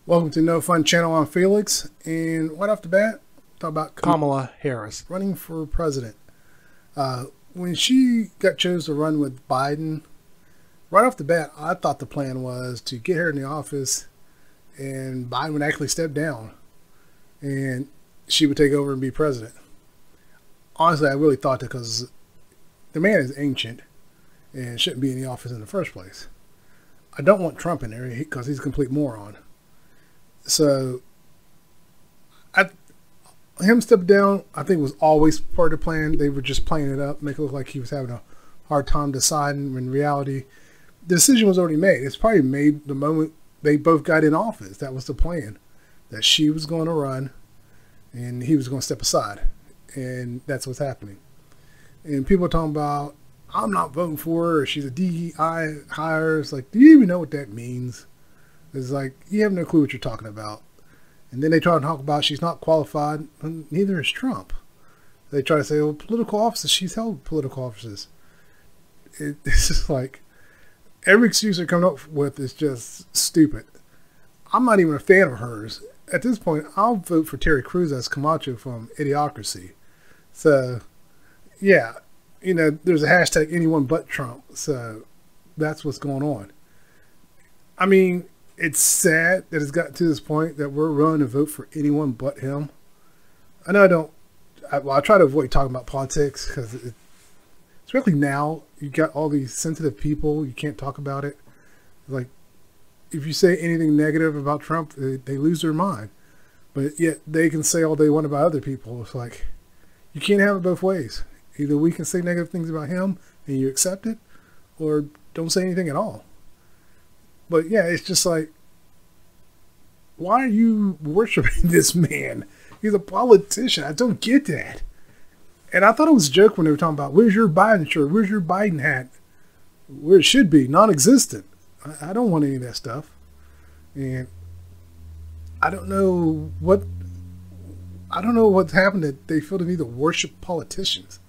Welcome to No Fun Channel. I'm Felix, and right off the bat, talk about Kamala Harris running for president. When she got chose to run with Biden, right off the bat, I thought the plan was to get her in the office, and Biden would actually step down, and she would take over and be president. Honestly, I really thought that because the man is ancient and shouldn't be in the office in the first place. I don't want Trump in there because he's a complete moron. So, him stepping down, I think, was always part of the plan. They were just playing it up, make it look like he was having a hard time deciding. When in reality, the decision was already made. It's probably made the moment they both got in office. That was the plan, that she was going to run, and he was going to step aside, and that's what's happening. And people are talking about, I'm not voting for her, or she's a DEI hire. It's like, do you even know what that means? It's like, you have no clue what you're talking about. And then they try to talk about she's not qualified. Neither is Trump. They try to say, well, political offices, she's held political offices. It's just like, every excuse they're coming up with is just stupid. I'm not even a fan of hers. At this point, I'll vote for Terry Crews as Camacho from Idiocracy. So, yeah, there's a hashtag anyone but Trump. So that's what's going on. I mean, it's sad that it's gotten to this point that we're willing to vote for anyone but him. I know I try to avoid talking about politics because especially now, you got all these sensitive people. You can't talk about it. Like, if you say anything negative about Trump, they lose their mind. But yet they can say all they want about other people. It's like, you can't have it both ways. Either we can say negative things about him and you accept it, or don't say anything at all. But yeah, it's just like, why are you worshiping this man? He's a politician. I don't get that. And I thought it was a joke when they were talking about, where's your Biden shirt? Where's your Biden hat? Where it should be, non-existent. I don't want any of that stuff. And I don't know what's happened that they feel the need to worship politicians.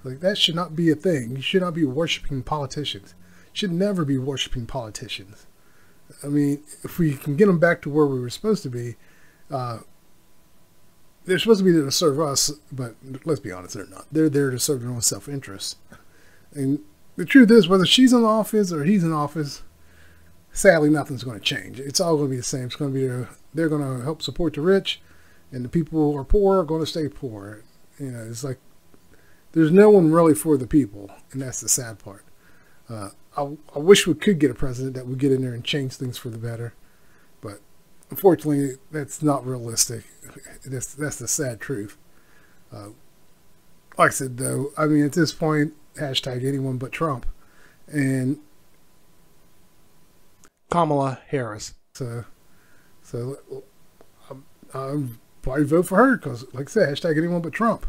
Like, that should not be a thing. You should not be worshiping politicians. You should never be worshiping politicians. I mean, if we can get them back to where we were supposed to be, they're supposed to be there to serve us, but let's be honest, they're not. They're there to serve their own self-interest. And the truth is, whether she's in office or he's in office, sadly, nothing's going to change. It's all going to be the same. It's going to be they're going to help support the rich, and the people who are poor are going to stay poor. It's like there's no one really for the people, and that's the sad part. I wish we could get a president that would get in there and change things for the better, but unfortunately, that's not realistic. That's the sad truth. Like I said, though, I mean, at this point, hashtag anyone but Trump, and Kamala Harris. So I'll probably vote for her because, like I said, hashtag anyone but Trump.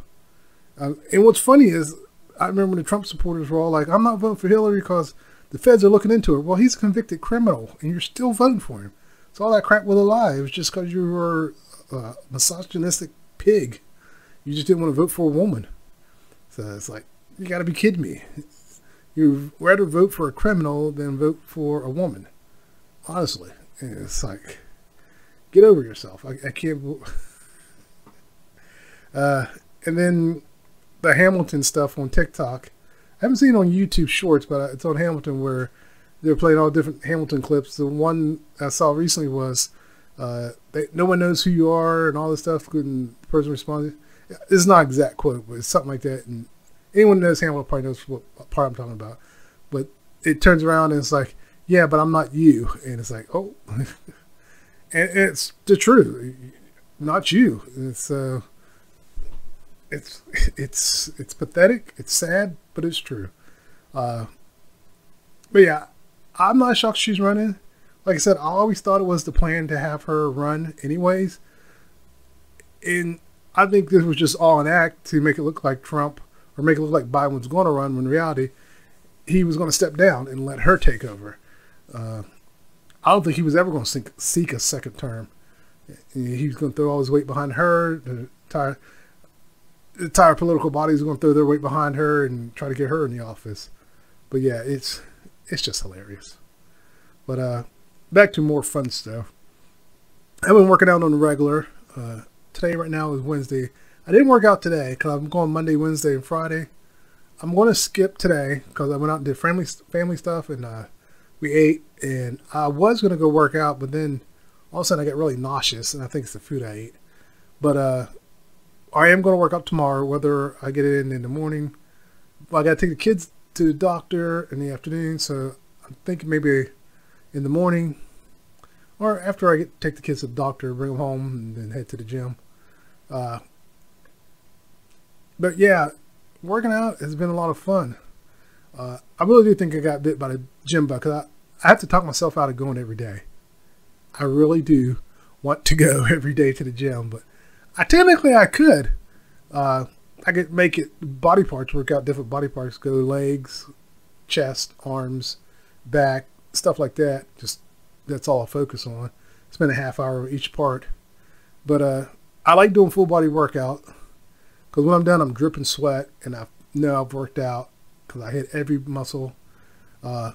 And what's funny is, I remember the Trump supporters were all like, I'm not voting for Hillary because the feds are looking into her. Well, he's a convicted criminal, and you're still voting for him. So all that crap was a lie. It was just because you were a misogynistic pig. You just didn't want to vote for a woman. So it's like, you got to be kidding me. You'd rather vote for a criminal than vote for a woman. Honestly. And it's like, get over yourself. I can't. And then the Hamilton stuff on TikTok. I haven't seen it on YouTube Shorts, but it's on Hamilton where they're playing all different Hamilton clips. The one I saw recently was no one knows who you are and all this stuff. And the person responded. It's not an exact quote, but it's something like that. And anyone who knows Hamilton probably knows what part I'm talking about. But it turns around and it's like, yeah, but I'm not you. And it's like, oh. And it's the truth. Not you. It's pathetic. It's sad, but it's true. But yeah, I'm not shocked she's running. Like I said, I always thought it was the plan to have her run anyways. And I think this was just all an act to make it look like Trump, or make it look like Biden was going to run, when in reality, he was going to step down and let her take over. I don't think he was ever going to seek a second term. He was going to throw all his weight behind her. The entire political bodies are going to throw their weight behind her and try to get her in the office. But yeah, it's just hilarious. But back to more fun stuff. I've been working out on the regular. Today, right now, is Wednesday. I didn't work out today because I'm going Monday, Wednesday, and Friday. I'm going to skip today because I went out and did family stuff, and we ate. And I was going to go work out, but then all of a sudden I got really nauseous, and I think it's the food I ate. But I am going to work out tomorrow, whether I get it in the morning. Well, I got to take the kids to the doctor in the afternoon, so I'm thinking maybe in the morning or after I take the kids to the doctor, bring them home, and then head to the gym. But yeah, working out has been a lot of fun. I really do think I got bit by the gym bug because I have to talk myself out of going every day. I really do want to go every day to the gym, but I could. I could make it body parts, work out different body parts, go legs, chest, arms, back, stuff like that. Just that's all I focus on. Spend a half hour on each part. But I like doing full body workout because when I'm done, I'm dripping sweat and I know I've worked out because I hit every muscle. I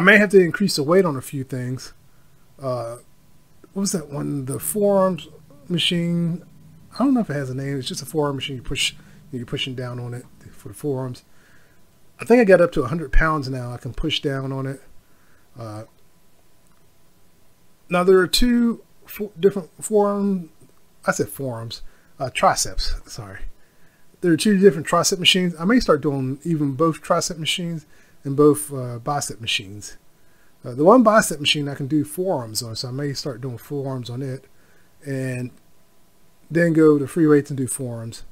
may have to increase the weight on a few things. What was that one? The forearms machine. I don't know if it has a name. It's just a forearm machine. You're pushing down on it for the forearms. I think I got up to 100 pounds now. I can push down on it. Now there are two different triceps. Sorry. There are two different tricep machines. I may start doing even both tricep machines and both bicep machines. The one bicep machine I can do forearms on, so I may start doing forearms on it, and then go to free weights and do forearms.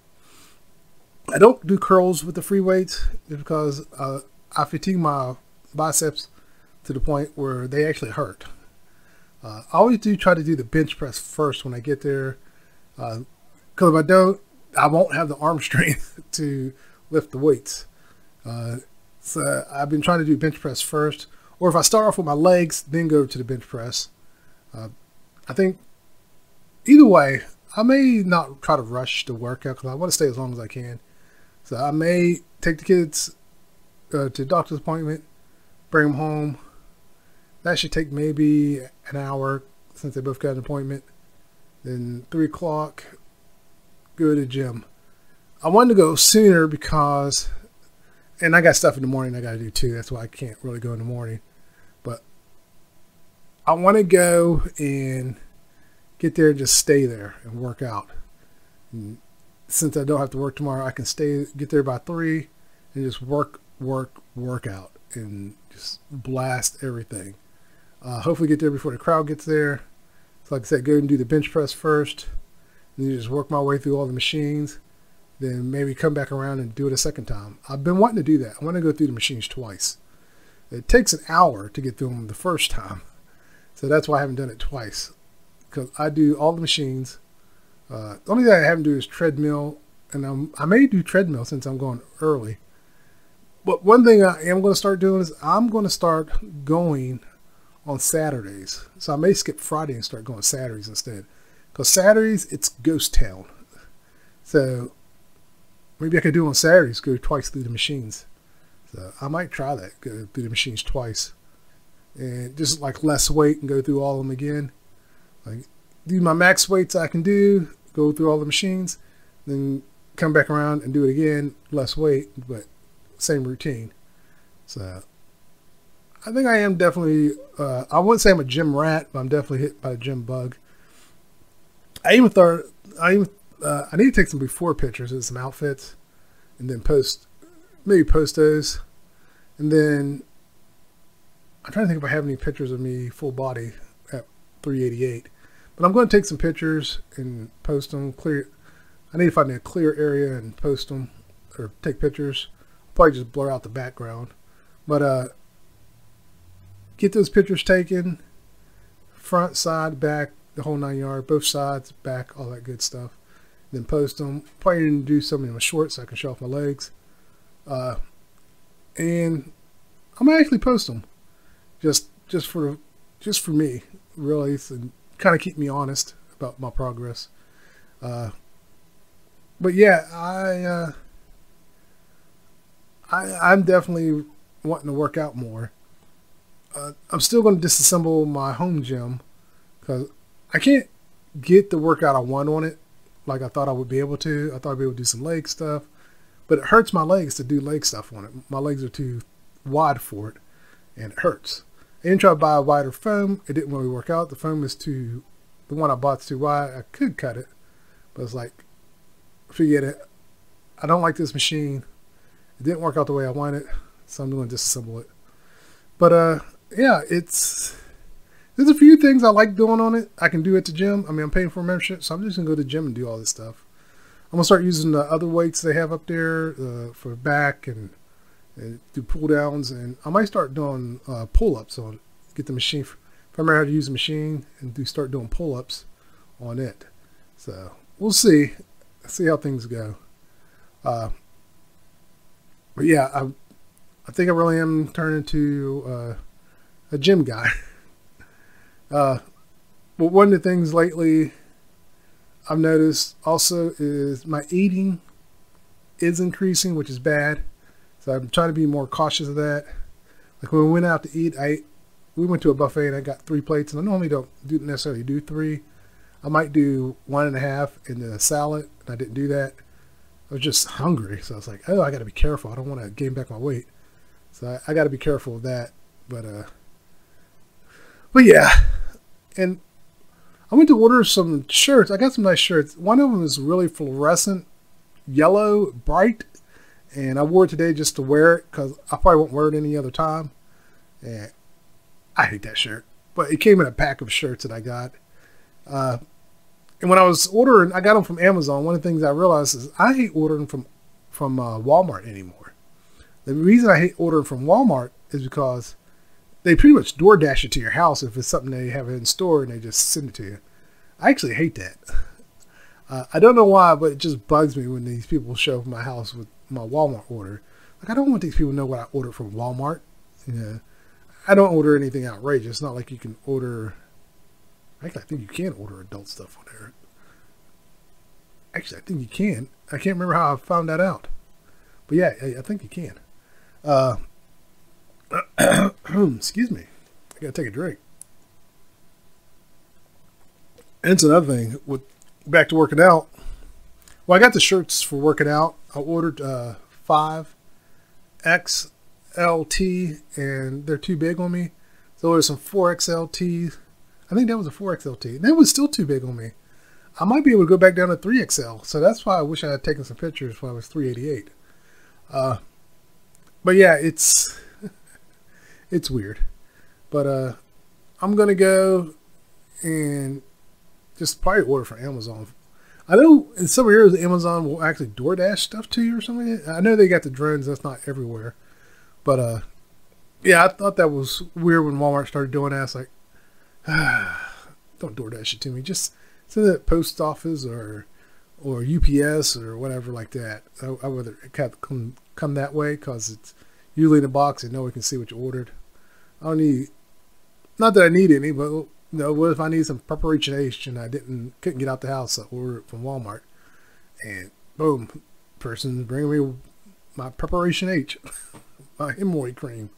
I don't do curls with the free weights because I fatigue my biceps to the point where they actually hurt. I always do try to do the bench press first when I get there, because if I don't, I won't have the arm strength to lift the weights. So I've been trying to do bench press first, or if I start off with my legs, then go to the bench press. I think either way, I may not try to rush the workout because I want to stay as long as I can. So I may take the kids to the doctor's appointment, bring them home. That should take maybe an hour since they both got an appointment. Then 3 o'clock, go to the gym. I wanted to go sooner because, and I got stuff in the morning I got to do too. That's why I can't really go in the morning. But I want to go and get there and just stay there and work out. And since I don't have to work tomorrow, I can get there by 3 and just work out and just blast everything. Hopefully get there before the crowd gets there. So like I said, go and do the bench press first. And then just work my way through all the machines. Then maybe come back around and do it a second time. I've been wanting to do that. I want to go through the machines twice. It takes an hour to get through them the first time. So that's why I haven't done it twice. Because I do all the machines. The only thing I haven't do is treadmill. And I may do treadmill since I'm going early. But one thing I am going to start doing is I'm going to start going on Saturdays. So I may skip Friday and start going Saturdays instead. Because Saturdays, it's ghost town. So maybe I could do on Saturdays, go twice through the machines. So I might try that, go through the machines twice. And just like less weight and go through all of them again. Like do my max weights I can do, go through all the machines, then come back around and do it again, less weight, but same routine. So I think I am definitely, I wouldn't say I'm a gym rat, but I'm definitely hit by a gym bug. I need to take some before pictures of some outfits and then maybe post those. And then I'm trying to think if I have any pictures of me full body at 388. But I'm going to take some pictures and post them. I need to find a clear area and post them or take pictures. I'll probably just blur out the background. But get those pictures taken, front, side, back, the whole 9 yards, both sides, back, all that good stuff. Then post them. Probably need to do some in my shorts so I can show off my legs. And I'm gonna actually post them, just for me, really, and kind of keep me honest about my progress. But yeah, I'm definitely wanting to work out more. I'm still going to disassemble my home gym because I can't get the workout I want on it like I thought I would be able to. I thought I'd be able to do some leg stuff, but it hurts my legs to do leg stuff on it. My legs are too wide for it, and it hurts. I didn't try to buy a wider foam. It didn't really work out. The foam is too, the one I bought is too wide. I could cut it, but it's like, forget it. I don't like this machine. It didn't work out the way I wanted, so I'm going to disassemble it. But yeah, there's a few things I like doing on it. I can do at the gym. I mean, I'm paying for a membership, so I'm just going to go to the gym and do all this stuff. I'm going to start using the other weights they have up there for back and do pull downs. And I might start doing pull-ups on it. Get the machine. If I remember how to use the machine and start doing pull-ups on it. So we'll see. See how things go. But yeah, I think I really am turning into a gym guy. But one of the things lately I've noticed also is my eating is increasing, which is bad. So I'm trying to be more cautious of that. Like when we went out to eat, we went to a buffet and I got 3 plates, and I normally don't necessarily do 3. I might do 1.5 and then a salad, and I didn't do that. I was just hungry, so I was like, oh, I got to be careful. I don't want to gain back my weight. So I got to be careful of that. But yeah. And I went to order some shirts. I got some nice shirts. One of them is really fluorescent yellow, bright. And I wore it today just to wear it because I probably won't wear it any other time. And I hate that shirt. But it came in a pack of shirts that I got. And when I was ordering, I got them from Amazon. One of the things I realized is I hate ordering from Walmart anymore. The reason I hate ordering from Walmart is because they pretty much DoorDash it to your house if it's something they have in store and they just send it to you. I actually hate that. I don't know why, but it just bugs me when these people show up at my house with my Walmart order. Like, I don't want these people to know what I ordered from Walmart. You know, I don't order anything outrageous. It's not like you can order. Actually, I think you can order adult stuff on there. Actually, I think you can. I can't remember how I found that out. But yeah, I think you can. Excuse me. I gotta take a drink. And it's another thing with back to working out. Well, I got the shirts for working out. I ordered 5 XLT, and they're too big on me. So there's some 4XLT. I think that was a 4XLT. And that was still too big on me. I might be able to go back down to 3XL. So that's why I wish I had taken some pictures when I was 388. But yeah, it's weird. But I'm going to go and just probably order from Amazon. I know in some areas Amazon will actually DoorDash stuff to you or something. I know they got the drones. That's not everywhere. But yeah, I thought that was weird when Walmart started doing that. It's like, don't DoorDash it to me. Just send it at post office or UPS or whatever like that. I would rather come that way because it's usually in a box and no one can see what you ordered. I don't need, not that I need any, but you know, what if I need some preparation H and I couldn't get out the house? I ordered it from Walmart, and boom, person's bringing me my preparation H, my hemorrhoid cream.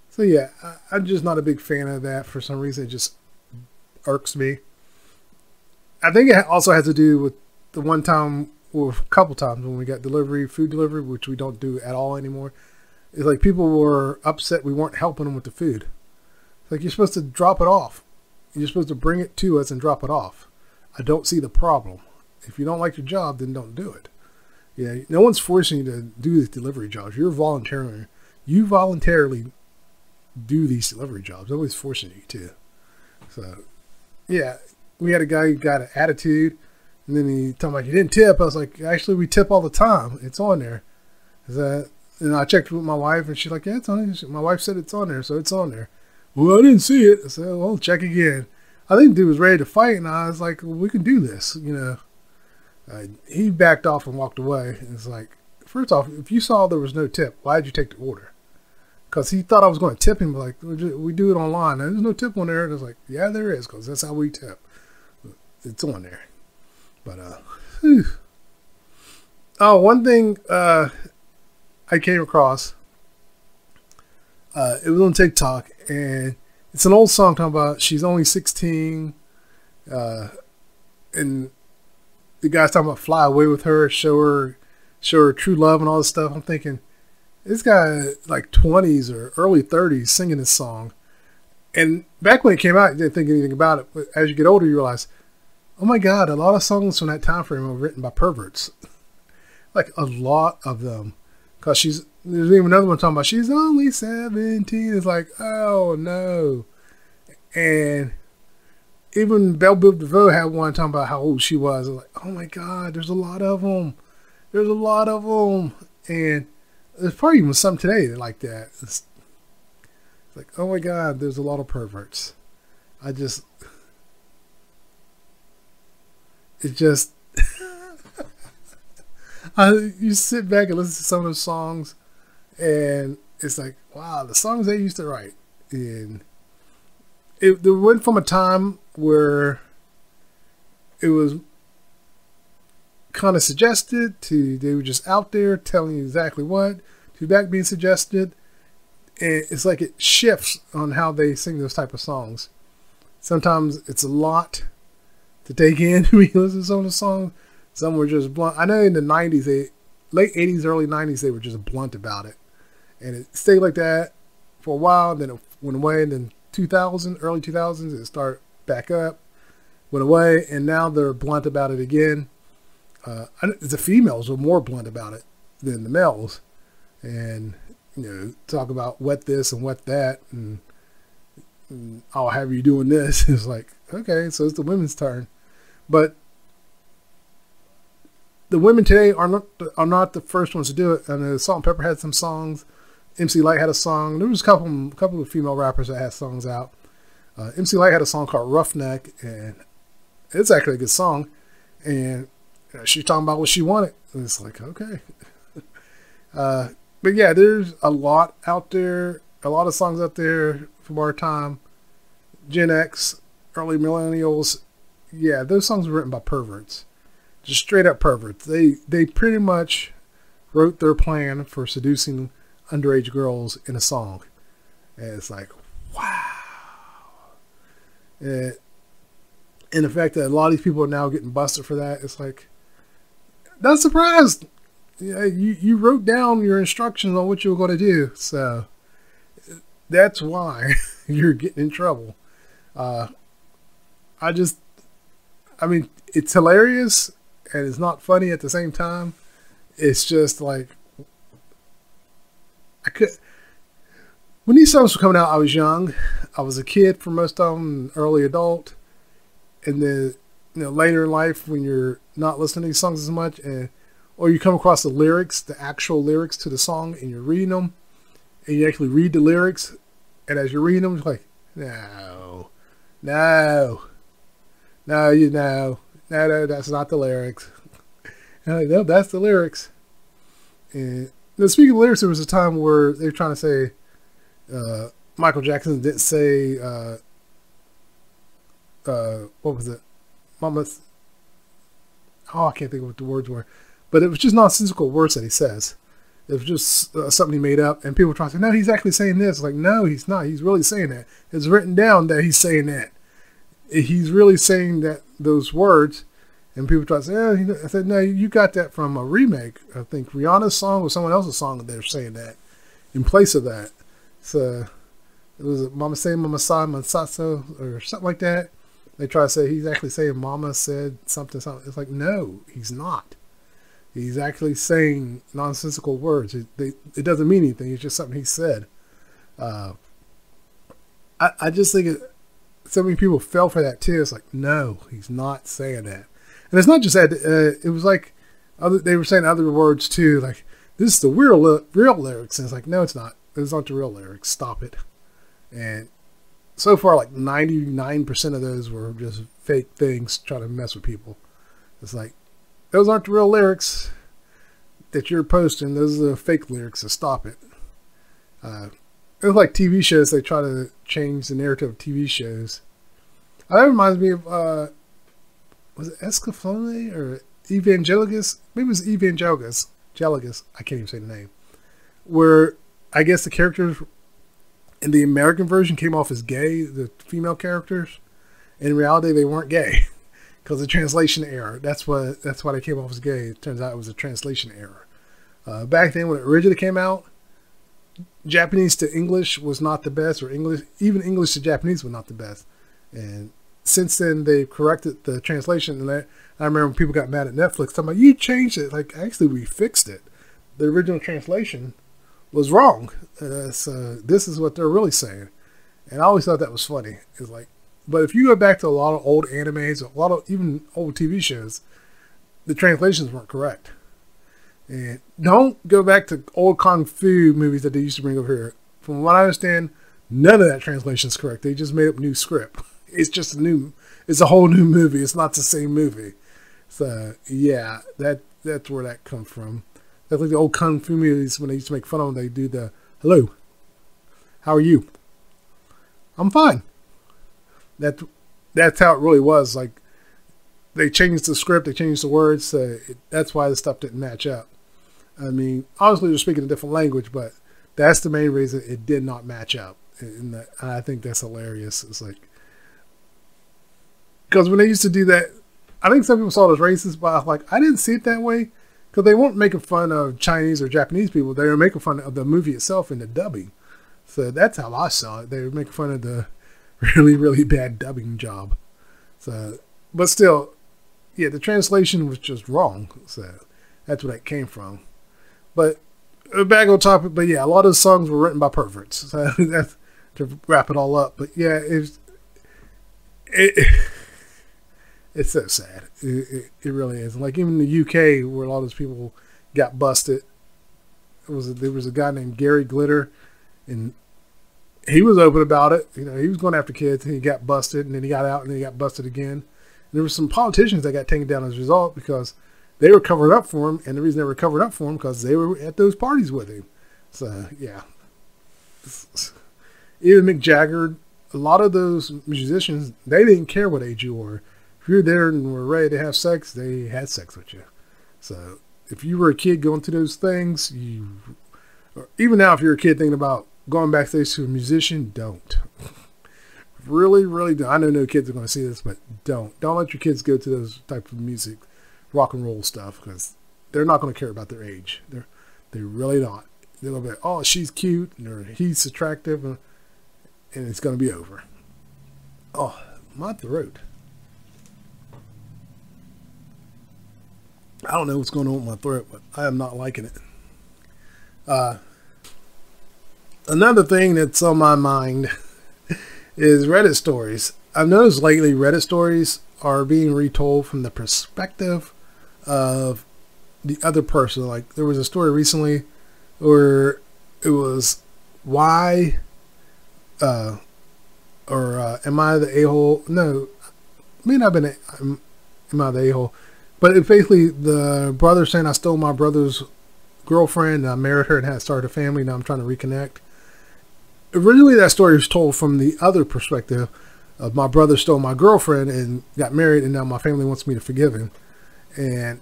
So yeah, I'm just not a big fan of that for some reason. It just irks me. I think it also has to do with the one time, or a couple times when we got food delivery, which we don't do at all anymore. It's like people were upset we weren't helping them with the food. It's like, you're supposed to drop it off. You're supposed to bring it to us and drop it off. I don't see the problem. If you don't like your job, then don't do it. Yeah, no one's forcing you to do these delivery jobs. You voluntarily do these delivery jobs. Nobody's forcing you to. So, yeah, we had a guy who got an attitude, and then he told me, you didn't tip. I was like, actually, we tip all the time. It's on there. And I checked with my wife, and she's like, yeah, it's on there. My wife said it's on there, so it's on there. Well, I didn't see it. I said, well, check again. I think the dude was ready to fight, and I was like, well, we can do this, you know. He backed off and walked away. And it's like, first off, if you saw there was no tip, why did you take the order? Because he thought I was going to tip him. Like, we do it online. There's no tip on there. And I was like, yeah, there is, because that's how we tip. It's on there. But, oh, one thing I came across, it was on TikTok, and it's an old song talking about she's only 16 And the guy's talking about fly away with her, show her true love and all this stuff. I'm thinking, this guy like 20s or early 30s singing this song. And back when it came out, you didn't think anything about it. But as you get older, you realize, oh my God, a lot of songs from that time frame were written by perverts. Like a lot of them. Because there's even another one talking about she's only 17. It's like, oh no. And even Belle Biv DeVoe had one talking about how old she was. I was like, oh my God, there's a lot of them. There's a lot of them. And there's probably even some today that like that. It's like, oh my God, there's a lot of perverts. You sit back and listen to some of those songs, and it's like, wow, the songs they used to write. And they went from a time where it was kind of suggested to they were just out there telling you exactly what, to back being suggested. And it's like it shifts on how they sing those type of songs. Sometimes it's a lot to take in when you listen to some of the songs. Some were just blunt. I know in the 90s, late 80s, early 90s, they were just blunt about it. And it stayed like that for a while, then it went away, and then early 2000s, it started back up, went away, and now they're blunt about it again. The females were more blunt about it than the males. And, talk about wet this and wet that, and I'll have you doing this. It's like, okay, so it's the women's turn. But the women today are not the first ones to do it. And Salt-N-Pepa had some songs. MC Lyte had a song. There was a couple of female rappers that had songs out. MC Lyte had a song called Roughneck, and it's actually a good song. And she's talking about what she wanted. And it's like, okay. But yeah, there's a lot out there, a lot of songs out there from our time. Gen X, early millennials. Yeah, those songs were written by perverts. Just straight up perverts. They pretty much wrote their plan for seducing underage girls in a song. And it's like, wow. And the fact that a lot of these people are now getting busted for that, it's like, not surprised. Yeah, you wrote down your instructions on what you were going to do. So that's why you're getting in trouble. I mean, it's hilarious and it's not funny at the same time. It's just like, when these songs were coming out, I was young. I was a kid for most of them, early adult. And then, later in life when you're not listening to these songs as much, or you come across the lyrics, the actual lyrics to the song, and you're reading them, and you actually read the lyrics, and as you're reading them, it's like, no, that's not the lyrics. And I'm like, no, that's the lyrics. And speaking of lyrics, there was a time where they were trying to say Michael Jackson didn't say what was it? Mama's. Oh, I can't think of what the words were, but it was just nonsensical words that he says. It was just something he made up, and people try to say, no, he's actually saying this. Like, no, he's not. He's really saying that. It's written down that he's saying that. He's really saying that those words, and people try to say, oh, I said, no, you got that from a remake. I think Rihanna's song or someone else's song that they're saying that in place of that. So it was Mama Say, Mama Sa, Mansaso, or something like that. They try to say he's actually saying Mama said something. It's like, no, he's not. He's actually saying nonsensical words. It doesn't mean anything. It's just something he said. I just think so many people fell for that too. It's like, no, he's not saying that. And it's not just that. It was like they were saying other words too. Like, this is the real lyrics. And it's like, no, it's not. Those aren't the real lyrics. Stop it. And so far, like 99% of those were just fake things trying to mess with people. It's like, those aren't the real lyrics that you're posting. Those are the fake lyrics, so stop it. It's like TV shows. They try to change the narrative of TV shows. That reminds me of, was it Escaflowne or Evangelgus? Maybe it was Evangelgus. I can't even say the name. Where I guess the characters in the American version came off as gay, the female characters. In reality, they weren't gay because of translation error. That's why they came off as gay. It turns out it was a translation error. Back then, when it originally came out, Japanese to English was not the best, or even English to Japanese was not the best. And since then, they corrected the translation. And I remember when people got mad at Netflix, talking about, you changed it. Like, actually, we fixed it. The original translation was wrong. So this is what they're really saying. And I always thought that was funny. It's like, but if you go back to a lot of old animes, a lot of even old TV shows, the translations weren't correct. And don't go back to old Kung Fu movies that they used to bring over here. From what I understand, none of that translation is correct. They just made up new script. It's just it's a whole new movie. It's not the same movie. So yeah, that's where that comes from. That's like the old Kung Fu movies when they used to make fun of them. They do the, hello, how are you? I'm fine. That's how it really was. Like, they changed the script, they changed the words. So that's why the stuff didn't match up. I mean, obviously they're speaking a different language, but that's the main reason it did not match up. And I think that's hilarious. It's like, because when they used to do that, I think some people saw it as racist, but I didn't see it that way, because they weren't making fun of Chinese or Japanese people. They were making fun of the movie itself and the dubbing. So that's how I saw it. They were making fun of the really, really bad dubbing job. So, but still, yeah, the translation was just wrong. So that's where that came from. But back on topic, but yeah, a lot of the songs were written by perverts. So that's to wrap it all up. But yeah, it's so sad. It really is. Like, even in the UK, where a lot of those people got busted, there was a guy named Gary Glitter, and he was open about it. You know, he was going after kids, and he got busted, and then he got out, and then he got busted again. And there were some politicians that got taken down as a result because they were covering up for him, and the reason they were covering up for him because they were at those parties with him. So yeah, even Mick Jagger, a lot of those musicians, they didn't care what age you were. If you were there and were ready to have sex, they had sex with you. So if you were a kid going to those things, or even now, if you're a kid thinking about going backstage to a musician, don't. Really, really don't. I know no kids are going to see this, but don't. Don't let your kids go to those types of music, rock and roll stuff, because they're not going to care about their age. They're really not. They're going to be like, oh, she's cute, or he's attractive, and it's going to be over. Oh, my throat. I don't know what's going on with my throat, but I am not liking it. Another thing that's on my mind is Reddit stories. I've noticed lately Reddit stories are being retold from the perspective of the other person. Like, there was a story recently where it was, why, am I the a-hole? No, it may not have been, am I the a-hole? But it's basically the brother saying, I stole my brother's girlfriend, and I married her and had started a family, now I'm trying to reconnect. Originally, that story was told from the other perspective of, my brother stole my girlfriend and got married, and now my family wants me to forgive him. And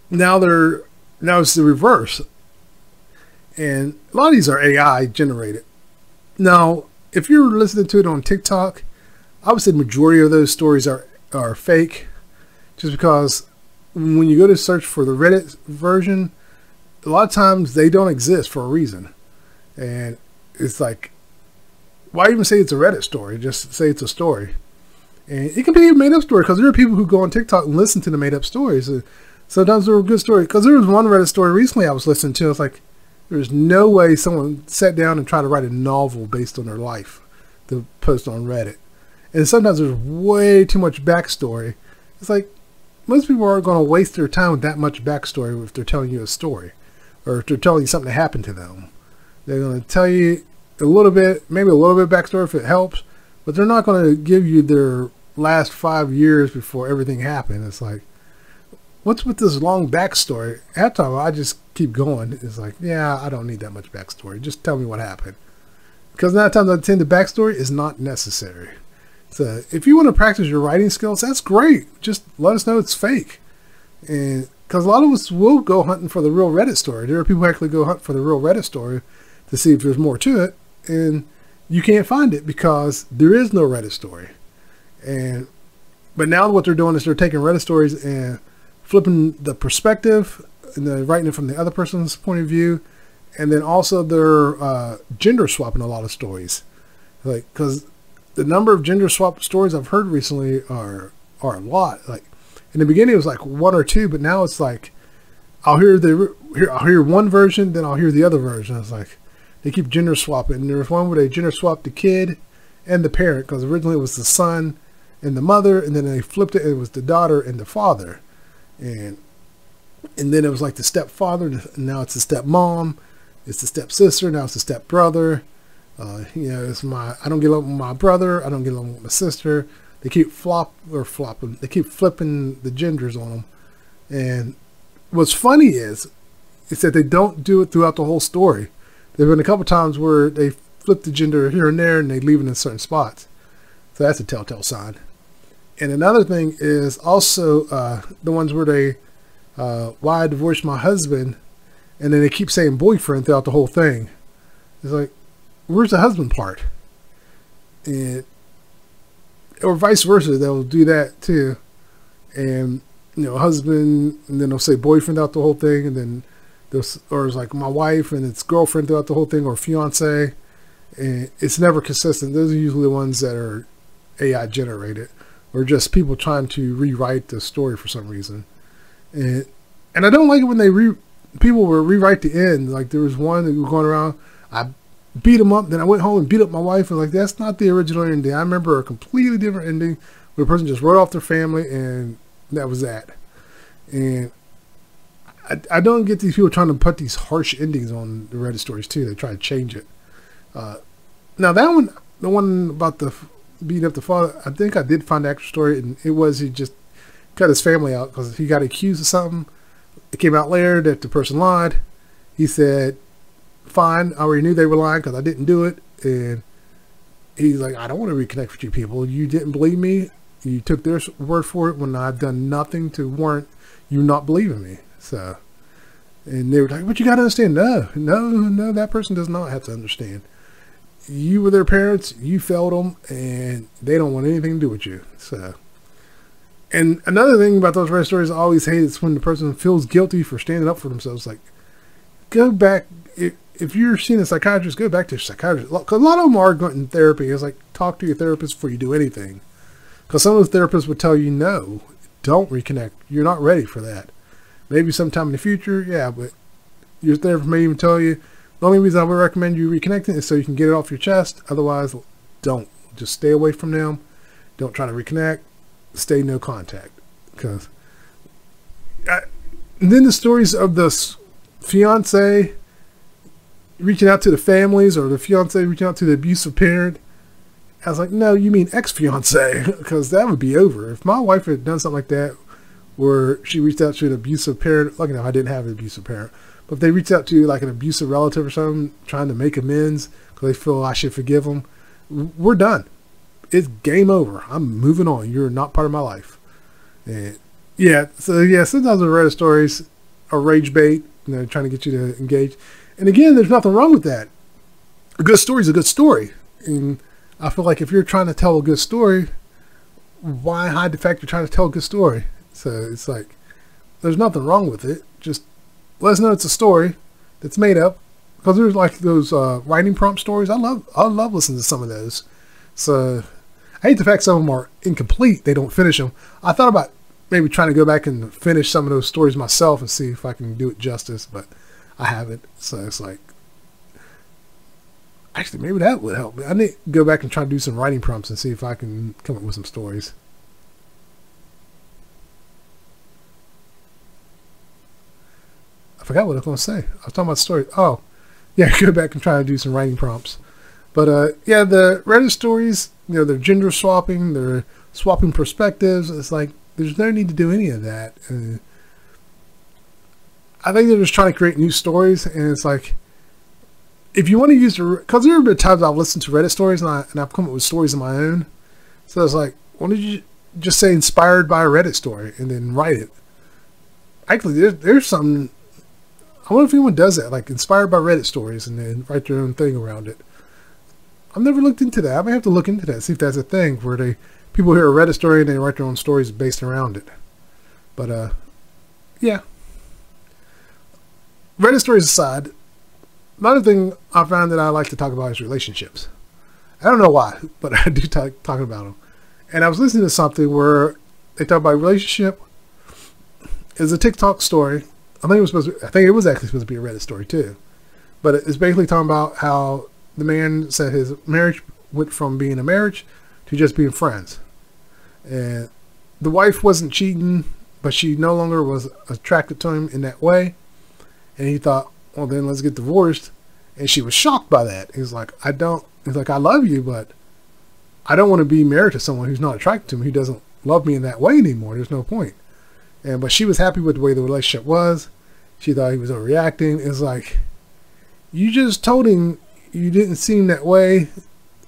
now it's the reverse. And a lot of these are AI generated. Now, if you're listening to it on TikTok, I would say the majority of those stories are fake, just because when you go to search for the Reddit version, a lot of times they don't exist for a reason. And it's like, why even say it's a Reddit story? Just say it's a story. And it can be a made up story, because there are people who go on TikTok and listen to the made up stories. Sometimes they're a good story. Because there was one Reddit story recently I was listening to. It's like, there's no way someone sat down and tried to write a novel based on their life to post on Reddit. And sometimes there's way too much backstory. It's like, most people aren't going to waste their time with that much backstory if they're telling you a story, or if they're telling you something that happened to them. They're going to tell you a little bit, maybe a little bit of backstory if it helps, but they're not going to give you their last 5 years before everything happened. It's like, what's with this long backstory? At the time, I just keep going. It's like, yeah, I don't need that much backstory. Just tell me what happened. Because 9 times out of 10, the backstory is not necessary. So if you want to practice your writing skills, that's great. Just let us know it's fake. And because a lot of us will go hunting for the real Reddit story. There are people who actually go hunt for the real Reddit story to see if there's more to it. And you can't find it because there is no Reddit story. But now what they're doing is they're taking Reddit stories and flipping the perspective and then writing it from the other person's point of view. And then also they're gender swapping a lot of stories. Like, because the number of gender swap stories I've heard recently are a lot. Like in the beginning it was like one or two, but now it's like I'll hear one version, then I'll hear the other version. It's like they keep gender swapping. And there's one where they gender swapped the kid and the parent, because originally it was the son and the mother, and then they flipped it. It was the daughter and the father, and then it was like the stepfather. And now it's the stepmom. It's the stepsister. Now it's the stepbrother. It's I don't get along with my brother. I don't get along with my sister. They keep flopping. They keep flipping the genders on them. And what's funny is that they don't do it throughout the whole story. There've been a couple times where they flip the gender here and there, and they leave it in certain spots. So that's a telltale sign. And another thing is also the ones where they, why I divorced my husband, and then they keep saying boyfriend throughout the whole thing. It's like, where's the husband part? Or vice versa, they'll do that too. And, husband, and then they'll say boyfriend throughout the whole thing, and then or it's like my wife and it's girlfriend throughout the whole thing, or fiance. And it's never consistent. Those are usually the ones that are AI generated, or just people trying to rewrite the story for some reason. And I don't like it when people will rewrite the end. Like there was one that was going around, I beat him up, then I went home and beat up my wife, and like that's not the original ending. I remember a completely different ending where the person just wrote off their family and that was that. And I don't get these people trying to put these harsh endings on the Reddit stories too. They try to change it. Now that one, the one about the beating up the father, I think I did find the actual story, and it was he just cut his family out because he got accused of something. It came out later that the person lied. He said, fine, I already knew they were lying because I didn't do it. And he's like, I don't want to reconnect with you people. You didn't believe me. You took their word for it when I've done nothing to warrant you not believing me. So, and they were like, but you got to understand. No, that person does not have to understand. You were their parents, you failed them, and they don't want anything to do with you. So, and another thing about those Reddit stories I always hate is when the person feels guilty for standing up for themselves. Like, go back, if you're seeing a psychiatrist, go back to a psychiatrist. Because a lot of them are going in therapy. It's like, talk to your therapist before you do anything. Because some of those therapists would tell you, no, don't reconnect. You're not ready for that. Maybe sometime in the future, yeah, but your therapist may even tell you, the only reason I would recommend you reconnecting is so you can get it off your chest. Otherwise, don't. Just stay away from them. Don't try to reconnect. Stay no contact. Because then the stories of the fiance reaching out to the families, or the fiance reaching out to the abusive parent. I was like, no, you mean ex-fiance, because that would be over. If my wife had done something like that, where she reached out to an abusive parent, lucky enough I didn't have an abusive parent, but if they reached out to like an abusive relative or something, trying to make amends because they feel I should forgive them, we're done. It's game over. I'm moving on. You're not part of my life. And sometimes the Reddit stories are rage bait, trying to get you to engage. And again, there's nothing wrong with that. A good story is a good story. And I feel like if you're trying to tell a good story, why hide the fact you're trying to tell a good story? So it's like, there's nothing wrong with it. Just let us know it's a story that's made up. Because there's like those writing prompt stories. I love listening to some of those. So I hate the fact some of them are incomplete. They don't finish them. I thought about maybe trying to go back and finish some of those stories myself and see if I can do it justice, but I haven't. So it's like, actually, maybe that would help me. I need to go back and try to do some writing prompts and see if I can come up with some stories. I forgot what I was going to say. I was talking about stories. Oh, yeah, go back and try to do some writing prompts. But yeah, the Reddit stories, they're gender swapping, they're swapping perspectives. It's like, there's no need to do any of that. I think they're just trying to create new stories, and it's like, if you want to use because there have been times I've listened to Reddit stories and I've come up with stories of my own. So it's like, why don't you just say inspired by a Reddit story and then write it? Actually, there's some. I wonder if anyone does that, like inspired by Reddit stories and then write their own thing around it. I've never looked into that. I may have to look into that, see if that's a thing where people hear a Reddit story and they write their own stories based around it. But yeah. Reddit stories aside, another thing I found that I like to talk about is relationships. I don't know why, but I do talking about them. And I was listening to something where they talk about relationship. It's a TikTok story. I think it was actually supposed to be a Reddit story too. But it's basically talking about how the man said his marriage went from being a marriage to just being friends. And the wife wasn't cheating, but she no longer was attracted to him in that way. And he thought, well, then let's get divorced. And she was shocked by that. He's like, I love you, but I don't want to be married to someone who's not attracted to me, who doesn't love me in that way anymore. There's no point. But she was happy with the way the relationship was. She thought he was overreacting. It's like, you just told him you didn't see him that way,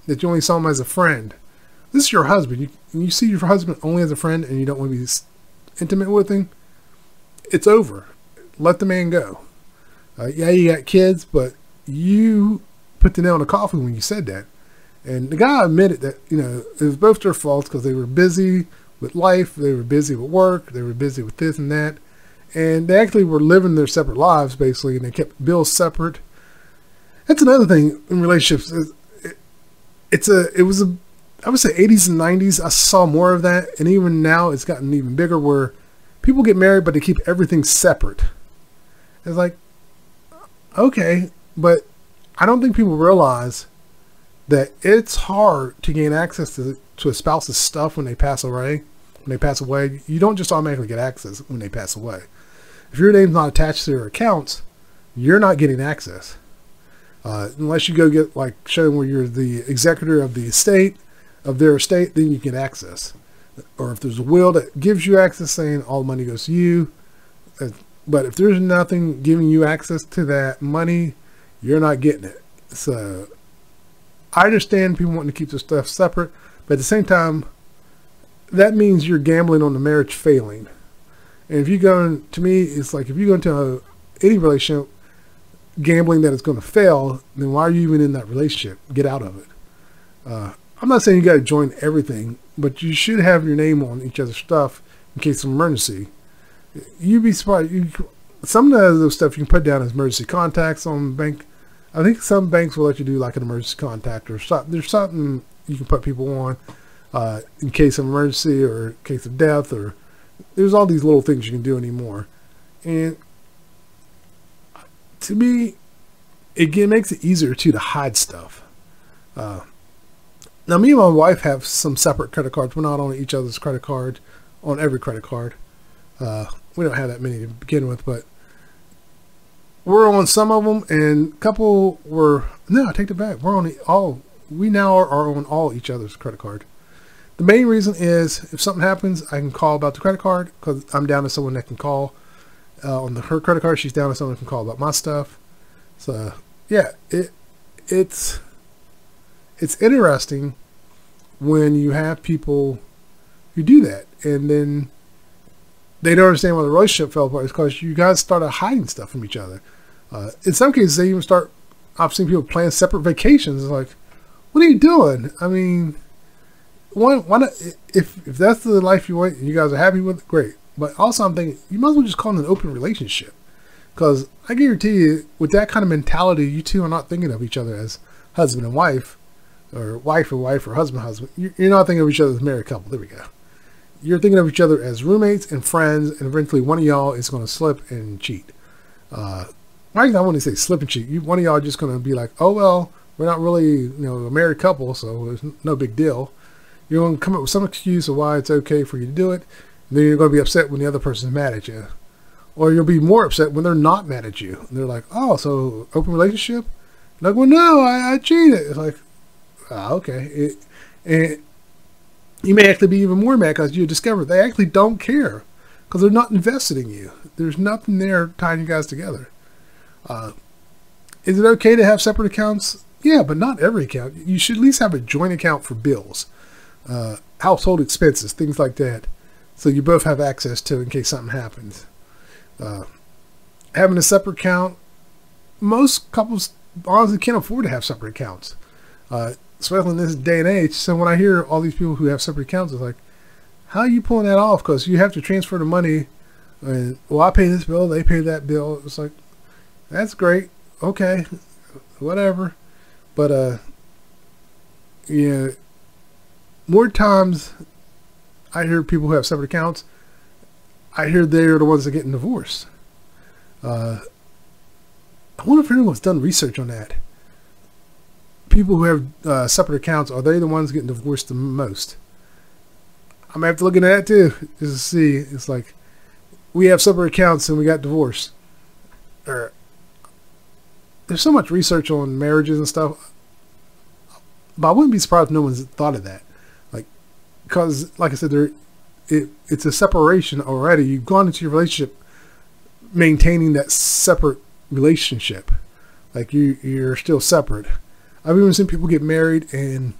that you only saw him as a friend. This is your husband. You see your husband only as a friend and you don't want to be intimate with him. It's over. Let the man go. Yeah, you got kids, but you put the nail in the coffin when you said that. And the guy admitted that, it was both their faults because they were busy with life, they were busy with work, they were busy with this and that. And they actually were living their separate lives, basically, and they kept bills separate. That's another thing in relationships. It was I would say 80s and 90s, I saw more of that. And even now, it's gotten even bigger where people get married, but they keep everything separate. It's like, okay, but I don't think people realize that it's hard to gain access to a spouse's stuff when they pass away. When they pass away, you don't just automatically get access when they pass away. If your name's not attached to their accounts, you're not getting access. Unless you go get, like, shown where you're the executor of the estate, of their estate, then you get access. Or if there's a will that gives you access saying all the money goes to you. But if there's nothing giving you access to that money, you're not getting it. So I understand people wanting to keep their stuff separate, but at the same time, that means you're gambling on the marriage failing. And if you go, to me, it's like if you go into any relationship gambling that it's going to fail, then why are you even in that relationship? Get out of it. I'm not saying you got to join everything, but you should have your name on each other's stuff in case of emergency. You'd be surprised. Some of those stuff you can put down as emergency contacts on bank. I think some banks will let you do like an emergency contact or something. There's something you can put people on in case of emergency or in case of death, or there's all these little things you can do anymore. And to me, it makes it easier to hide stuff. Now, me and my wife have some separate credit cards. We're not on each other's credit card, on every credit card. We don't have that many to begin with, but we're on some of them, and a couple no, I take it back. We now are on all each other's credit card. The main reason is if something happens, I can call about the credit card because I'm down to someone that can call on her credit card. She's down to someone that can call about my stuff. So yeah, it's interesting when you have people who do that, and then they don't understand why the relationship fell apart. It's because you guys started hiding stuff from each other. In some cases, they even start. I've seen people plan separate vacations. It's like, what are you doing? I mean, why not? If that's the life you want and you guys are happy with it, great. But also, I'm thinking you might as well just call it an open relationship, because I guarantee you, with that kind of mentality, you two are not thinking of each other as husband and wife, or wife or husband. You're not thinking of each other as a married couple. There we go. You're thinking of each other as roommates and friends, and eventually one of y'all is going to slip and cheat. I don't want to say slip and cheat. One of y'all just going to be like, oh, well, we're not really, a married couple, so it's no big deal. You're going to come up with some excuse of why it's okay for you to do it. And then you're going to be upset when the other person's mad at you. Or you'll be more upset when they're not mad at you. And they're like, oh, so open relationship? You're like, well, no, I cheated. It's like, okay. And you may actually be even more mad because you discover they actually don't care because they're not invested in you. There's nothing there tying you guys together. Is it okay to have separate accounts? Yeah, but not every account. You should at least have a joint account for bills, household expenses, things like that, so you both have access to in case something happens. Having a separate account, most couples honestly can't afford to have separate accounts. especially in this day and age. So when I hear all these people who have separate accounts, it's like, how are you pulling that off? Because you have to transfer the money. And, well, I pay this bill, they pay that bill. It's like, that's great. Okay, whatever. But, yeah, more times I hear people who have separate accounts, I hear they're the ones that are getting divorced. I wonder if anyone's done research on that. People who have separate accounts, are they the ones getting divorced the most? I'm going to have to look into that too, just to see. It's like, we have separate accounts and we got divorced. There's so much research on marriages and stuff, but I wouldn't be surprised if no one's thought of that. Like, because, like I said, it's a separation already. You've gone into your relationship maintaining that separate relationship. Like, you're still separate. I've even seen people get married and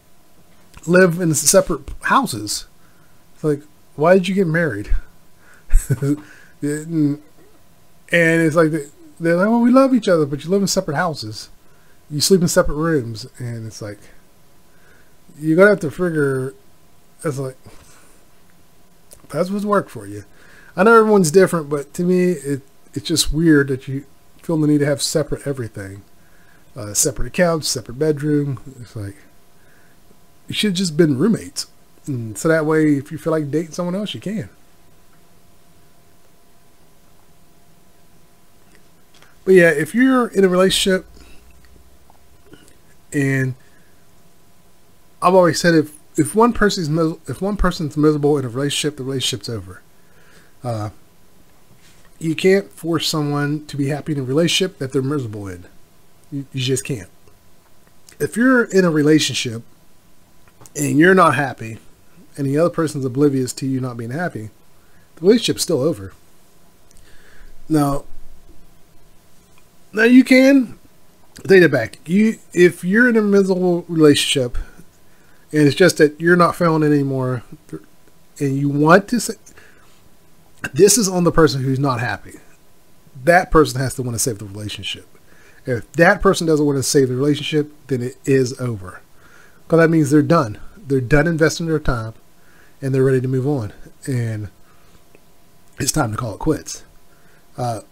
live in separate houses. It's like, why did you get married? And it's like, they're like, well, we love each other, but you live in separate houses. You sleep in separate rooms. And it's like, you're going to have to figure, it's like, that's what's worked for you. I know everyone's different, but to me, it's just weird that you feel the need to have separate everything. Separate accounts, separate bedroom. It's like, you should have just been roommates. And so that way, if you feel like dating someone else, you can. But yeah, if you're in a relationship, and I've always said, if one person's miserable in a relationship, the relationship's over. You can't force someone to be happy in a relationship that they're miserable in. You just can't. If you're in a relationship and you're not happy, and the other person's oblivious to you not being happy, the relationship's still over. Now you can take it back. If you're in a miserable relationship and it's just that you're not feeling it anymore, and you want to say, this is on the person who's not happy. That person has to want to save the relationship. If that person doesn't want to save the relationship, then it is over. Because that means they're done. They're done investing their time, and they're ready to move on. And it's time to call it quits. The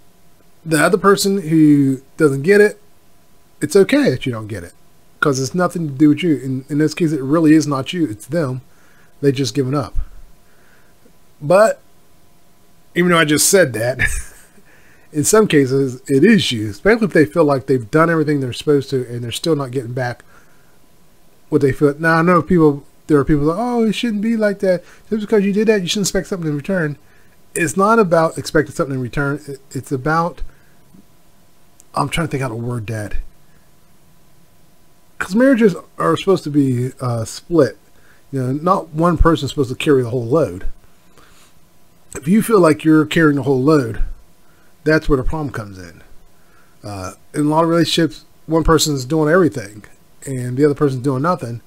other person who doesn't get it, it's okay that you don't get it, because it's nothing to do with you. In this case, it really is not you. It's them. They just given up. But even though I just said that, in some cases, it is you, especially if they feel like they've done everything they're supposed to and they're still not getting back what they feel. Now, I know there are people that, oh, it shouldn't be like that. Just because you did that, you shouldn't expect something in return. It's not about expecting something in return. It's about, I'm trying to think how to word that. Because marriages are supposed to be split. Not one person is supposed to carry the whole load. If you feel like you're carrying the whole load, that's where the problem comes in. In a lot of relationships, one person is doing everything and the other person's doing nothing.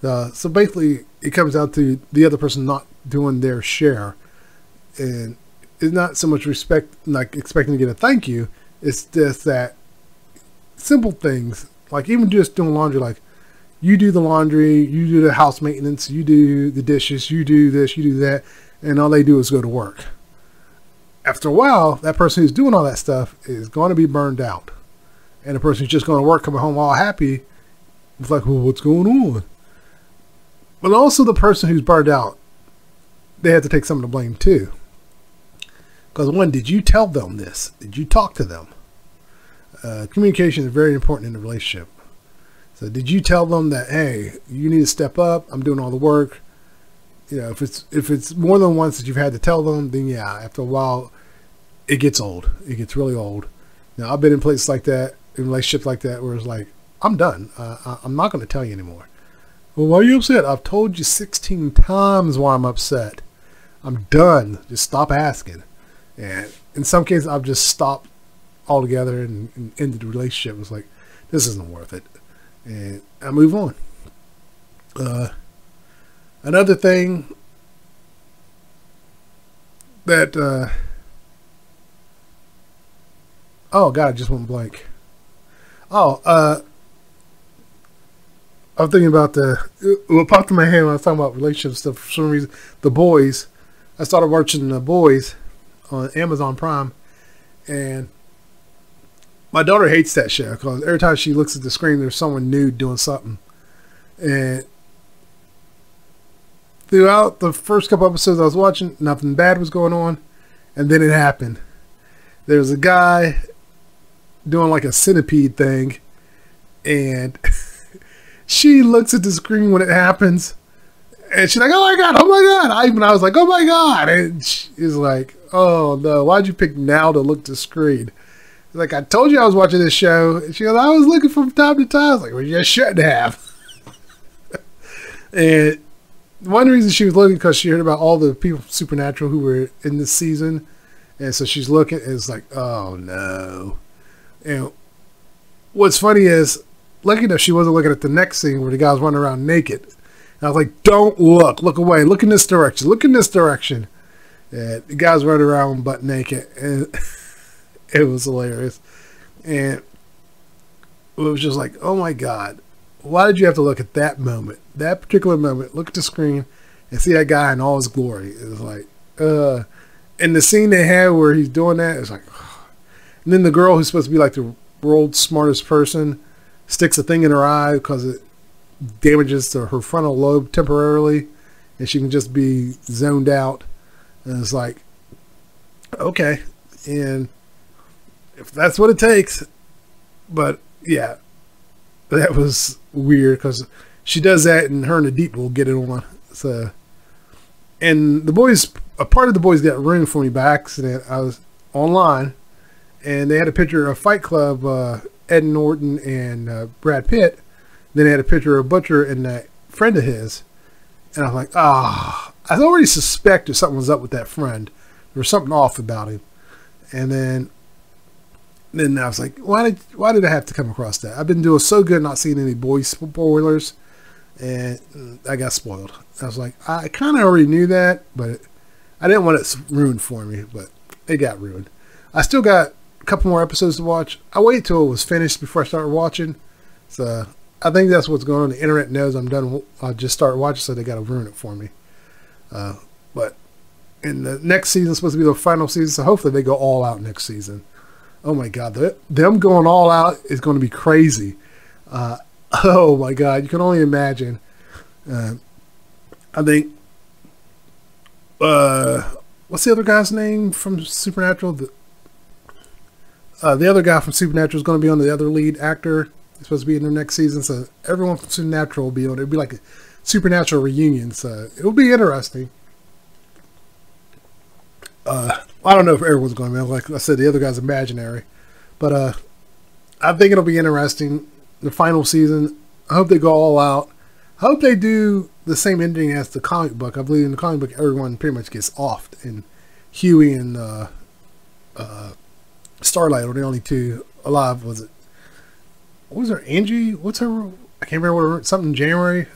So basically, it comes out to the other person not doing their share. And it's not so much respect, like expecting to get a thank you. It's just that simple things, like even just doing laundry, like you do the laundry, you do the house maintenance, you do the dishes, you do this, you do that, and all they do is go to work. After a while, that person who's doing all that stuff is going to be burned out. And the person who's just going to work, coming home all happy, it's like, well, what's going on? But also the person who's burned out, they have to take some of the blame too. Because one, did you tell them this? Did you talk to them? Communication is very important in a relationship. So did you tell them that, hey, you need to step up, I'm doing all the work? If it's more than once that you've had to tell them, then yeah, after a while, it gets old. It gets really old. Now, I've been in places like that, in relationships like that, where it's like, I'm done. I'm not going to tell you anymore. Well, why are you upset? I've told you 16 times why I'm upset. I'm done. Just stop asking. And in some cases, I've just stopped altogether and ended the relationship. It's like, this isn't worth it. And I move on. Another thing that, oh God, I just went blank. I'm thinking about what popped in my head when I was talking about relationship stuff. For some reason, The Boys. I started watching The Boys on Amazon Prime, and my daughter hates that show because every time she looks at the screen, there's someone nude doing something. And throughout the first couple episodes I was watching, nothing bad was going on, and then it happened. There was a guy doing like a centipede thing, and she looks at the screen when it happens, and she's like, "Oh my god, oh my god!" I was like, "Oh my god!" And she's like, "Oh no, why'd you pick now to look at the screen?" Like, I told you I was watching this show. And she goes, "I was looking from time to time." I was like, "Well, you just shouldn't have." And one reason she was looking because she heard about all the people from Supernatural who were in this season, and so she's looking. And it's like, oh no. And what's funny is, lucky enough, she wasn't looking at the next scene where the guy's running around naked. And I was like, "Don't look away, look in this direction, look in this direction." And the guy's running around butt naked, and it was hilarious. And it was just like, oh my god, why did you have to look at that moment, that particular moment? Look at the screen and see that guy in all his glory. It was like, and the scene they had where he's doing that, it's like, and then the girl who's supposed to be like the world's smartest person sticks a thing in her eye because it damages to her frontal lobe temporarily, and she can just be zoned out. And it's like, okay, and if that's what it takes. But yeah, that was weird because she does that, and her and the Deep will get it on. So, and The Boys, a part of The Boys got ruined for me by accident. I was online, and they had a picture of Fight Club, Ed Norton and Brad Pitt. Then they had a picture of Butcher and that friend of his, and I'm like, I already suspected something was up with that friend. There was something off about him, and then I was like, why did I have to come across that? I've been doing so good not seeing any Boys spoilers, and I got spoiled. I was like, I kind of already knew that, but I didn't want it ruined for me, but it got ruined. I still got a couple more episodes to watch. I waited till it was finished before I started watching, so I think that's what's going on. The internet knows I'm done. I just started watching, so they got to ruin it for me. But in the next season, supposed to be the final season, so hopefully they go all out next season. Oh my god, them going all out is going to be crazy. Oh my god, you can only imagine. I think, what's the other guy's name from Supernatural? The other guy from Supernatural is going to be on, the other lead actor. He's supposed to be in the next season, so everyone from Supernatural will be on it. It'll be like a Supernatural reunion, so it'll be interesting. I don't know if everyone's going to be. Like I said, the other guy's imaginary. But I think it'll be interesting. The final season, I hope they go all out. I hope they do the same ending as the comic book. I believe in the comic book, everyone pretty much gets offed. And Huey and Starlight are the only two alive. Was it? What was her? Angie? What's her? I can't remember what her, something January.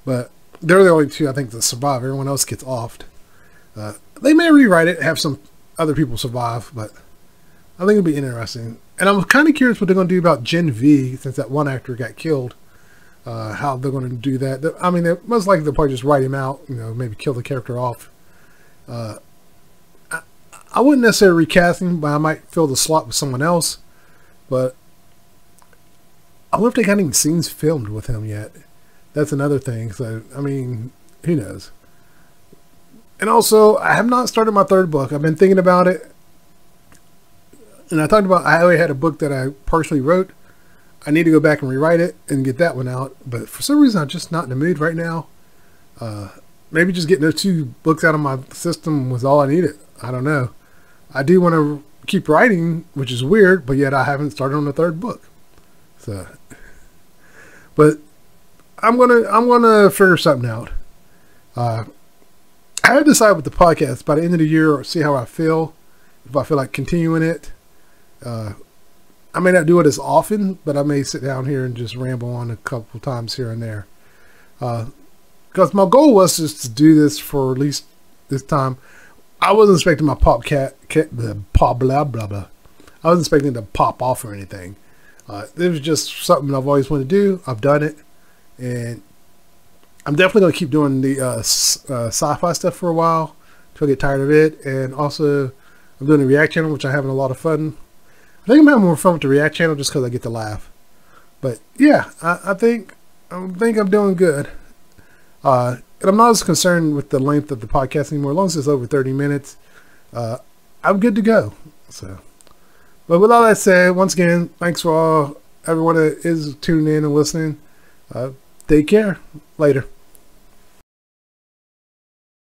But they're the only two, I think, that survive. Everyone else gets offed. They may rewrite it, have some other people survive, but I think it'll be interesting. And I'm kind of curious what they're going to do about Gen V, since that one actor got killed. How they're going to do that. I mean, most likely they'll probably just write him out, maybe kill the character off. I wouldn't necessarily recast him, but I might fill the slot with someone else. But I wonder if they got any scenes filmed with him yet. That's another thing. So, I mean, who knows? And also, I have not started my third book. I've been thinking about it. And I talked about, I already had a book that I partially wrote. I need to go back and rewrite it and get that one out. But for some reason, I'm just not in the mood right now. Maybe just getting those two books out of my system was all I needed. I don't know. I do want to keep writing, which is weird, but yet I haven't started on the third book. So, but I'm gonna figure something out. I have to decide with the podcast by the end of the year, or see how I feel. If I feel like continuing it, I may not do it as often, but I may sit down here and just ramble on a couple times here and there. Because my goal was just to do this for at least this time. I wasn't expecting my pop blah blah blah. I wasn't expecting it to pop off or anything. It was just something I've always wanted to do. I've done it, And I'm definitely going to keep doing the sci-fi stuff for a while until I get tired of it. And also, I'm doing the React channel, which I'm having a lot of fun. I think I'm having more fun with the React channel just because I get to laugh. But yeah, I think I'm doing good. And I'm not as concerned with the length of the podcast anymore. As long as it's over 30 minutes, I'm good to go. So, but with all that said, once again, thanks for everyone that is tuning in and listening. Take care. Later.